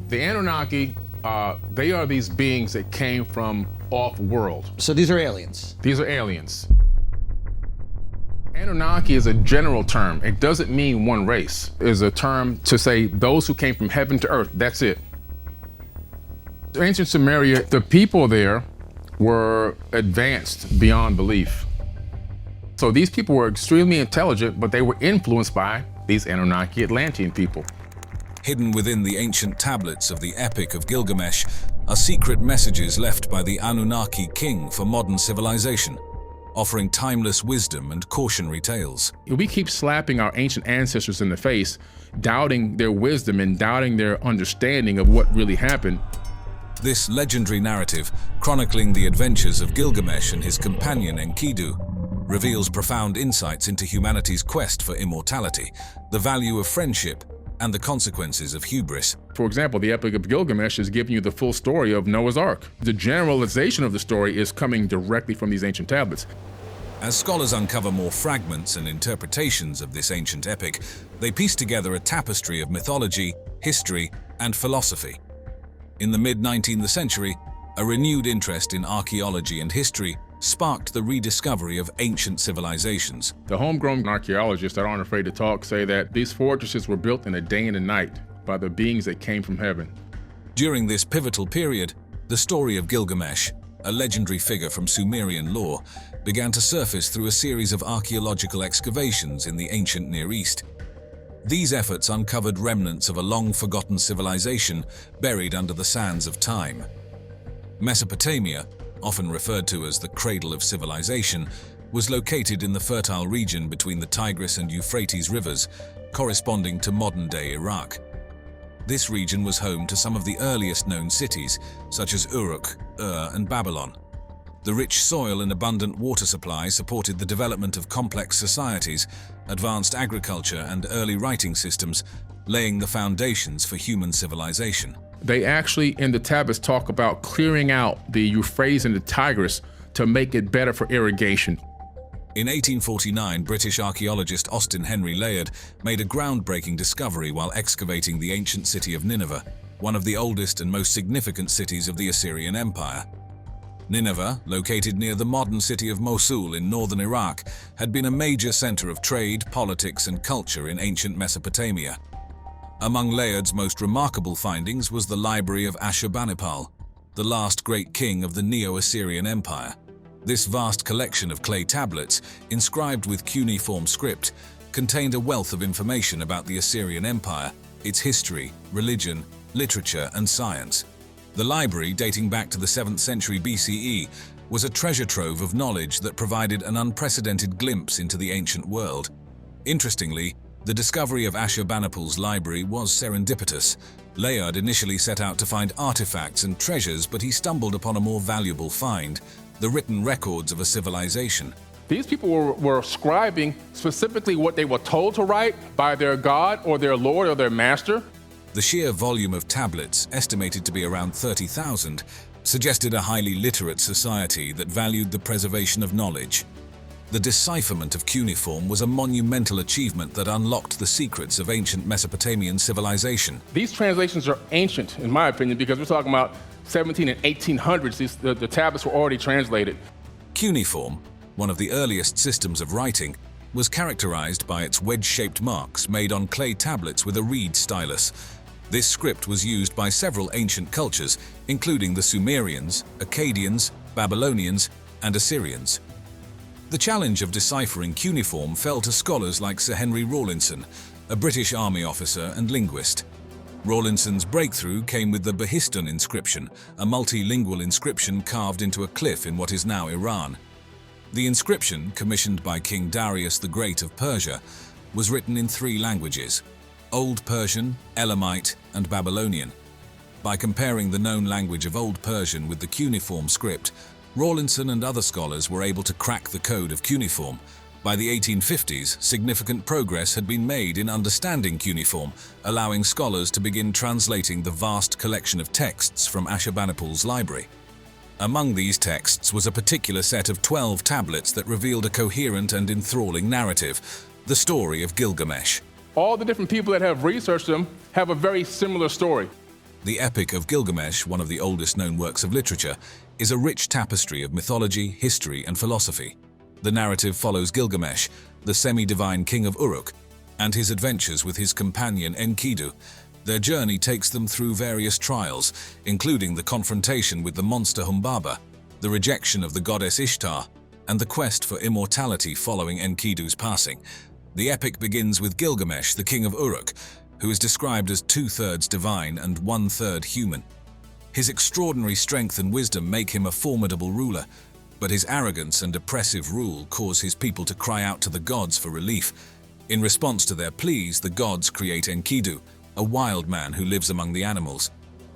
The Anunnaki, they are these beings that came from off-world. So these are aliens? These are aliens. Anunnaki is a general term. It doesn't mean one race. It's a term to say those who came from heaven to earth, that's it. Ancient Sumeria, the people there were advanced beyond belief. So these people were extremely intelligent, but they were influenced by these Anunnaki Atlantean people. Hidden within the ancient tablets of the Epic of Gilgamesh are secret messages left by the Anunnaki king for modern civilization, offering timeless wisdom and cautionary tales. We keep slapping our ancient ancestors in the face, doubting their wisdom and doubting their understanding of what really happened. This legendary narrative, chronicling the adventures of Gilgamesh and his companion Enkidu, reveals profound insights into humanity's quest for immortality, the value of friendship, and the consequences of hubris. For example, the Epic of Gilgamesh is giving you the full story of Noah's Ark. The generalization of the story is coming directly from these ancient tablets. As scholars uncover more fragments and interpretations of this ancient epic, they piece together a tapestry of mythology, history, and philosophy. In the mid-19th century, a renewed interest in archaeology and history sparked the rediscovery of ancient civilizations. The homegrown archaeologists that aren't afraid to talk say that these fortresses were built in a day and a night by the beings that came from heaven. During this pivotal period, the story of Gilgamesh, a legendary figure from Sumerian lore, began to surface through a series of archaeological excavations in the ancient Near East. These efforts uncovered remnants of a long-forgotten civilization buried under the sands of time. Mesopotamia, often referred to as the cradle of civilization, was located in the fertile region between the Tigris and Euphrates rivers, corresponding to modern-day Iraq. This region was home to some of the earliest known cities, such as Uruk, and Babylon. The rich soil and abundant water supply supported the development of complex societies, advanced agriculture, and early writing systems, laying the foundations for human civilization. They actually, in the tablets, talk about clearing out the Euphrates and the Tigris to make it better for irrigation. In 1849, British archaeologist Austin Henry Layard made a groundbreaking discovery while excavating the ancient city of Nineveh, one of the oldest and most significant cities of the Assyrian Empire. Nineveh, located near the modern city of Mosul in northern Iraq, had been a major center of trade, politics, and culture in ancient Mesopotamia. Among Layard's most remarkable findings was the library of Ashurbanipal, the last great king of the Neo-Assyrian Empire. This vast collection of clay tablets, inscribed with cuneiform script, contained a wealth of information about the Assyrian Empire, its history, religion, literature, and science. The library, dating back to the 7th century BCE, was a treasure trove of knowledge that provided an unprecedented glimpse into the ancient world. Interestingly, the discovery of Ashurbanipal's library was serendipitous. Layard initially set out to find artifacts and treasures, but he stumbled upon a more valuable find: the written records of a civilization. These people were scribing specifically what they were told to write by their god or their lord or their master. The sheer volume of tablets, estimated to be around 30,000, suggested a highly literate society that valued the preservation of knowledge. The decipherment of cuneiform was a monumental achievement that unlocked the secrets of ancient Mesopotamian civilization. These translations are ancient, in my opinion, because we're talking about 17 and 1800s. The tablets were already translated. Cuneiform, one of the earliest systems of writing, was characterized by its wedge-shaped marks made on clay tablets with a reed stylus. This script was used by several ancient cultures, including the Sumerians, Akkadians, Babylonians, and Assyrians. The challenge of deciphering cuneiform fell to scholars like Sir Henry Rawlinson, a British army officer and linguist. Rawlinson's breakthrough came with the Behistun inscription, a multilingual inscription carved into a cliff in what is now Iran. The inscription, commissioned by King Darius the Great of Persia, was written in 3 languages: Old Persian, Elamite, and Babylonian. By comparing the known language of Old Persian with the cuneiform script, Rawlinson and other scholars were able to crack the code of cuneiform. By the 1850s, significant progress had been made in understanding cuneiform, allowing scholars to begin translating the vast collection of texts from Ashurbanipal's library. Among these texts was a particular set of 12 tablets that revealed a coherent and enthralling narrative: the story of Gilgamesh. All the different people that have researched them have a very similar story. The Epic of Gilgamesh, one of the oldest known works of literature, is a rich tapestry of mythology, history, and philosophy. The narrative follows Gilgamesh, the semi-divine king of Uruk, and his adventures with his companion Enkidu. Their journey takes them through various trials, including the confrontation with the monster Humbaba, the rejection of the goddess Ishtar, and the quest for immortality following Enkidu's passing. The epic begins with Gilgamesh, the king of Uruk, who is described as 2/3 divine and 1/3 human. His extraordinary strength and wisdom make him a formidable ruler, but his arrogance and oppressive rule cause his people to cry out to the gods for relief. In response to their pleas, the gods create Enkidu, a wild man who lives among the animals.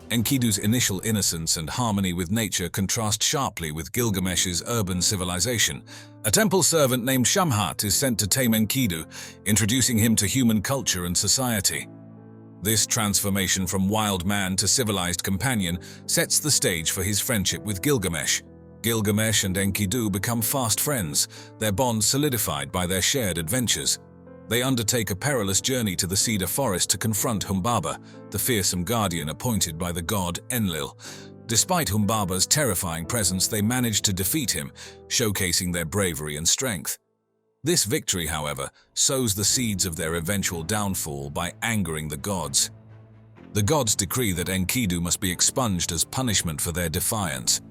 Enkidu's initial innocence and harmony with nature contrast sharply with Gilgamesh's urban civilization. A temple servant named Shamhat is sent to tame Enkidu, introducing him to human culture and society. This transformation from wild man to civilized companion sets the stage for his friendship with Gilgamesh. Gilgamesh and Enkidu become fast friends, their bond solidified by their shared adventures. They undertake a perilous journey to the cedar forest to confront Humbaba, the fearsome guardian appointed by the god Enlil. Despite Humbaba's terrifying presence, they manage to defeat him, showcasing their bravery and strength. This victory, however, sows the seeds of their eventual downfall by angering the gods. The gods decree that Enkidu must be expunged as punishment for their defiance.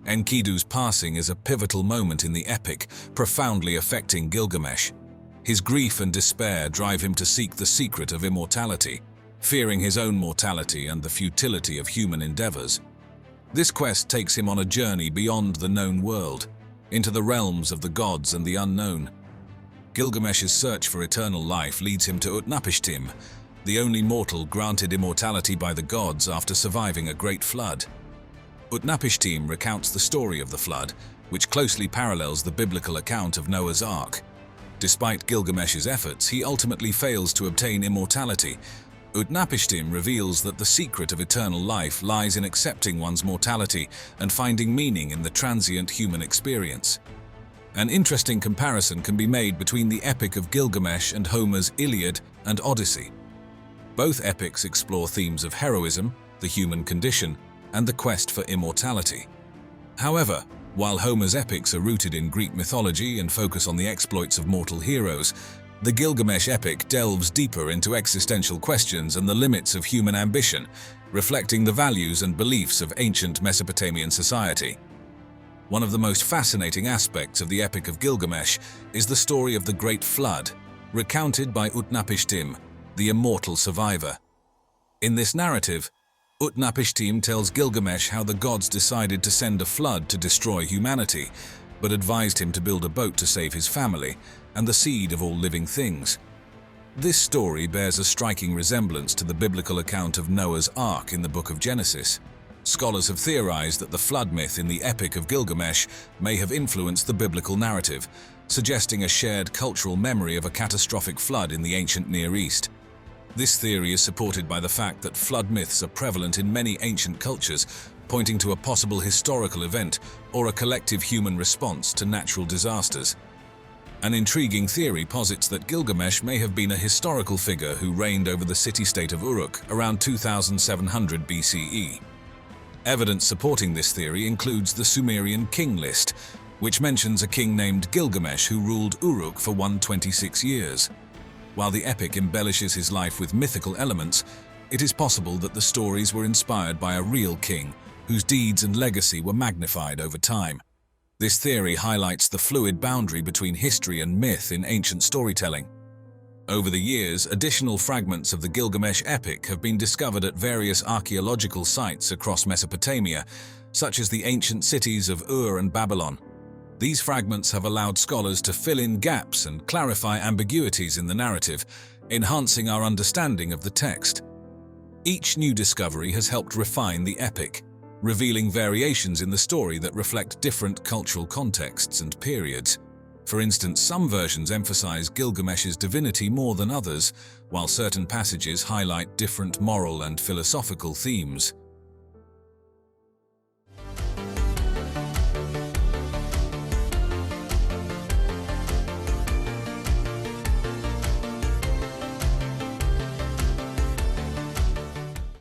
Enkidu's passing is a pivotal moment in the epic, profoundly affecting Gilgamesh. His grief and despair drive him to seek the secret of immortality, fearing his own mortality and the futility of human endeavors. This quest takes him on a journey beyond the known world, into the realms of the gods and the unknown. Gilgamesh's search for eternal life leads him to Utnapishtim, the only mortal granted immortality by the gods after surviving a great flood. Utnapishtim recounts the story of the flood, which closely parallels the biblical account of Noah's Ark. Despite Gilgamesh's efforts, he ultimately fails to obtain immortality. Utnapishtim reveals that the secret of eternal life lies in accepting one's mortality and finding meaning in the transient human experience. An interesting comparison can be made between the Epic of Gilgamesh and Homer's Iliad and Odyssey. Both epics explore themes of heroism, the human condition, and the quest for immortality. However, while Homer's epics are rooted in Greek mythology and focus on the exploits of mortal heroes, the Gilgamesh epic delves deeper into existential questions and the limits of human ambition, reflecting the values and beliefs of ancient Mesopotamian society. One of the most fascinating aspects of the Epic of Gilgamesh is the story of the Great Flood, recounted by Utnapishtim, the immortal survivor. In this narrative, Utnapishtim tells Gilgamesh how the gods decided to send a flood to destroy humanity, but advised him to build a boat to save his family and the seed of all living things. This story bears a striking resemblance to the biblical account of Noah's Ark in the Book of Genesis. Scholars have theorized that the flood myth in the Epic of Gilgamesh may have influenced the biblical narrative, suggesting a shared cultural memory of a catastrophic flood in the ancient Near East. This theory is supported by the fact that flood myths are prevalent in many ancient cultures, pointing to a possible historical event or a collective human response to natural disasters. An intriguing theory posits that Gilgamesh may have been a historical figure who reigned over the city-state of Uruk around 2700 BCE. Evidence supporting this theory includes the Sumerian king list, which mentions a king named Gilgamesh who ruled Uruk for 126 years. While the epic embellishes his life with mythical elements, it is possible that the stories were inspired by a real king, whose deeds and legacy were magnified over time. This theory highlights the fluid boundary between history and myth in ancient storytelling. Over the years, additional fragments of the Gilgamesh epic have been discovered at various archaeological sites across Mesopotamia, such as the ancient cities of Ur and Babylon. These fragments have allowed scholars to fill in gaps and clarify ambiguities in the narrative, enhancing our understanding of the text. Each new discovery has helped refine the epic, revealing variations in the story that reflect different cultural contexts and periods. For instance, some versions emphasize Gilgamesh's divinity more than others, while certain passages highlight different moral and philosophical themes.